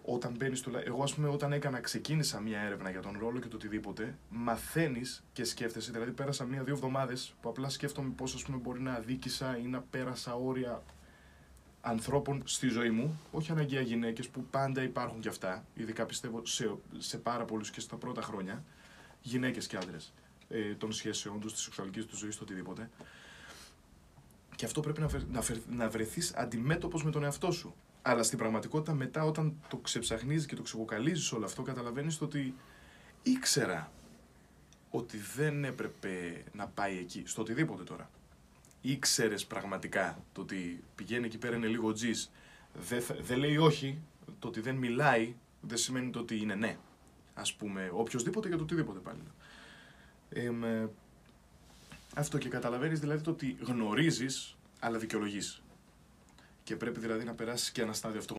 όταν μπαίνεις εγώ, ας πούμε, όταν ξεκίνησα μία έρευνα για τον ρόλο και το οτιδήποτε, μαθαίνεις και σκέφτεσαι. Δηλαδή, πέρασα 1-2 εβδομάδες που απλά σκέφτομαι πώς, ας πούμε, μπορεί να αδίκησα ή να πέρασα όρια ανθρώπων στη ζωή μου. Όχι αναγκαία γυναίκες, που πάντα υπάρχουν κι αυτά. Ειδικά πιστεύω σε πάρα πολλούς και στα πρώτα χρόνια. Γυναίκες και άντρες. Των σχέσεών τους, της σεξουαλικής τους ζωής, το οτιδήποτε. Και αυτό πρέπει να βρεθείς αντιμέτωπος με τον εαυτό σου. Αλλά στην πραγματικότητα μετά, όταν το ξεψαχνίζεις και το ξεκοκαλίζεις όλο αυτό, καταλαβαίνεις ότι ήξερα ότι δεν έπρεπε να πάει εκεί, στο οτιδήποτε τώρα. Ήξερες πραγματικά το ότι πηγαίνει εκεί πέρα, είναι λίγο τζις, δεν λέει όχι, το ότι δεν μιλάει δεν σημαίνει το ότι είναι ναι. Ας πούμε, οποιοσδήποτε για το οτιδήποτε πάλι. Αυτό, και καταλαβαίνεις δηλαδή το ότι γνωρίζεις, αλλά δικαιολογείς. Και πρέπει δηλαδή να περάσεις και ένα στάδιο αυτό.